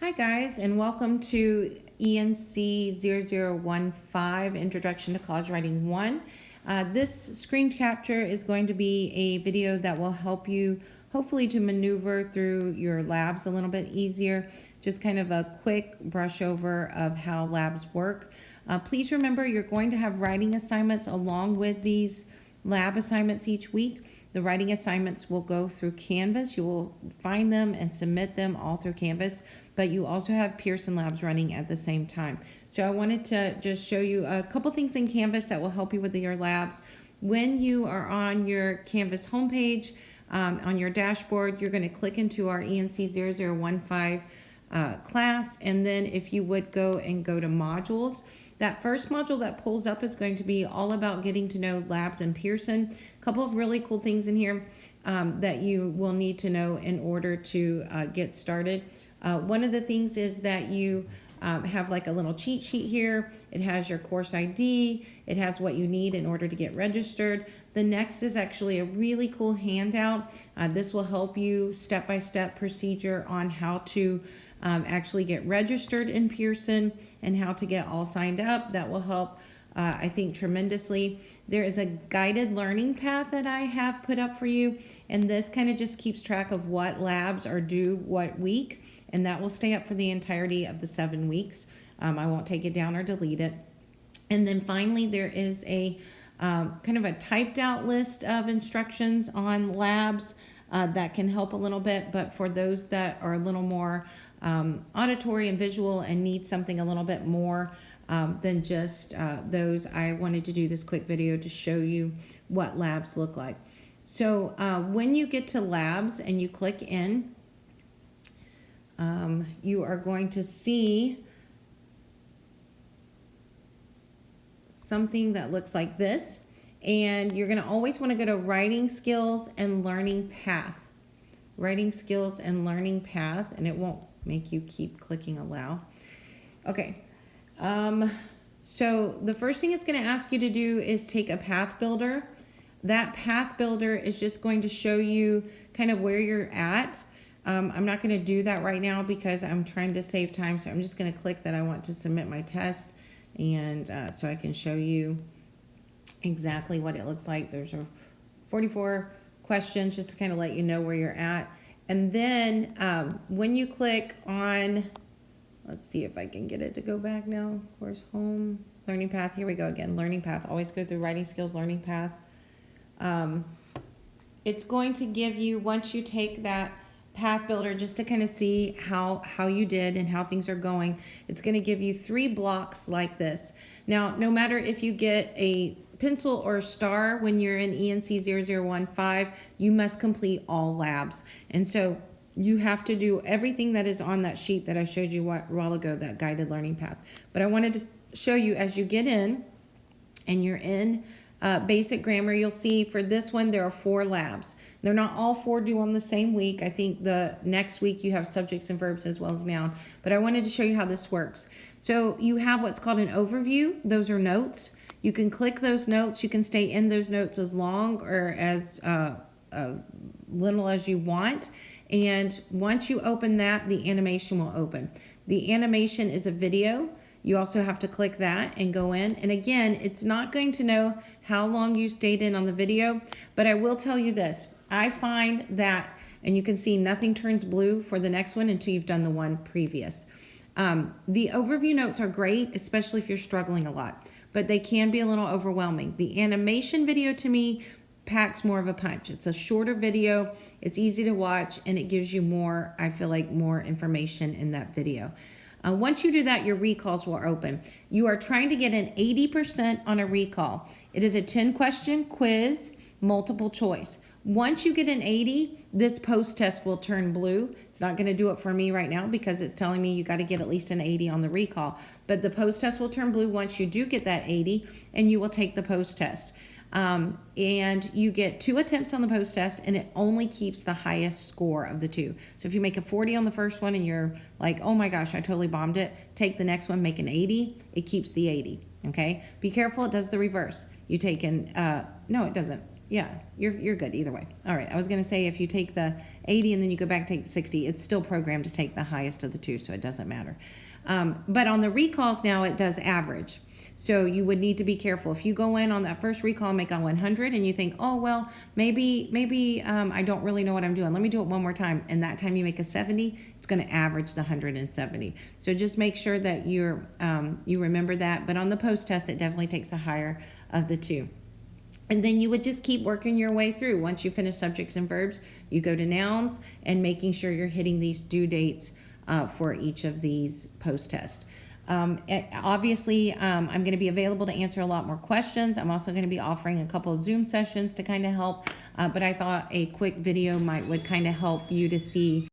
Hi guys, and welcome to ENC 0015 Introduction to College Writing 1. This screen capture is going to be a video that will help you hopefully to maneuver through your labs a little bit easier. Just kind of a quick brush over of how labs work. Please remember you're going to have writing assignments along with these lab assignments each week. The writing assignments will go through Canvas. You will find them and submit them all through Canvas, but you also have Pearson Labs running at the same time. So I wanted to just show you a couple things in Canvas that will help you with your labs. When you are on your Canvas homepage, on your dashboard, you're going to click into our ENC 0015 class, and then if you would go to modules, that first module that pulls up is going to be all about getting to know labs in Pearson. A couple of really cool things in here that you will need to know in order to get started. One of the things is that you have like a little cheat sheet here. It has your course ID. It has what you need in order to get registered. The next is actually a really cool handout. This will help you step-by-step procedure on how to actually get registered in Pearson and how to get all signed up. That will help, I think, tremendously. There is a guided learning path that I have put up for you, and this kind of just keeps track of what labs are due what week, and that will stay up for the entirety of the 7 weeks. I won't take it down or delete it. And then finally, there is a kind of a typed out list of instructions on labs that can help a little bit, but for those that are a little more auditory and visual and need something a little bit more than just those, I wanted to do this quick video to show you what labs look like. So when you get to labs and you click in, you are going to see something that looks like this, and you're going to always want to go to writing skills and learning path. Writing skills and learning path, and it won't make you keep clicking allow. Okay, so the first thing it's going to ask you to do is take a path builder. That path builder is just going to show you kind of where you're at. I'm not going to do that right now because I'm trying to save time, so I'm just going to click that I want to submit my test, and so I can show you exactly what it looks like. There's 44 questions just to kind of let you know where you're at. And then when you click on, let's see if I can get it to go back now. Course home, learning path. Here we go again. Learning path. Always go through writing skills, learning path. It's going to give you, once you take that path builder, just to kind of see how you did and how things are going, it's going to give you 3 blocks like this. Now, no matter if you get a pencil or a star when you're in ENC 0015, you must complete all labs. And so you have to do everything that is on that sheet that I showed you a while ago, that guided learning path. But I wanted to show you as you get in and you're in basic grammar, you'll see for this one there are 4 labs. They're not all 4 due on the same week. I think the next week you have subjects and verbs as well as noun. But I wanted to show you how this works. So you have what's called an overview. Those are notes. You can click those notes. You can stay in those notes as long or as little as you want. And once you open that, the animation will open. The animation is a video. You also have to click that and go in. And again, it's not going to know how long you stayed in on the video, but I will tell you this. I find that, and you can see nothing turns blue for the next one until you've done the one previous. The overview notes are great, especially if you're struggling a lot, but they can be a little overwhelming. The animation video to me packs more of a punch. It's a shorter video, it's easy to watch, and it gives you more, I feel like, more information in that video. Once you do that, your recalls will open. You are trying to get an 80% on a recall. It is a 10-question quiz, multiple choice. Once you get an 80, this post test will turn blue. It's not going to do it for me right now because it's telling me you got to get at least an 80 on the recall. But the post test will turn blue once you do get that 80, and you will take the post test. And you get 2 attempts on the post test, and it only keeps the highest score of the 2. So if you make a 40 on the first one and you're like, oh my gosh, I totally bombed it, take the next one, make an 80, it keeps the 80, okay? Be careful, it does the reverse. You take an, no, it doesn't. Yeah, you're good either way. All right, I was gonna say if you take the 80 and then you go back, take the 60, it's still programmed to take the highest of the two, so it doesn't matter. But on the recalls now, it does average. So you would need to be careful. If you go in on that first recall and make a 100 and you think, oh, well, maybe I don't really know what I'm doing. Let me do it one more time. And that time you make a 70, it's going to average the 170. So just make sure that you remember that. But on the post test, it definitely takes the higher of the two. And then you would just keep working your way through. Once you finish subjects and verbs, you go to nouns and making sure you're hitting these due dates for each of these post tests. Obviously, I'm going to be available to answer a lot more questions. I'm also going to be offering a couple of Zoom sessions to kind of help, but I thought a quick video would kind of help you to see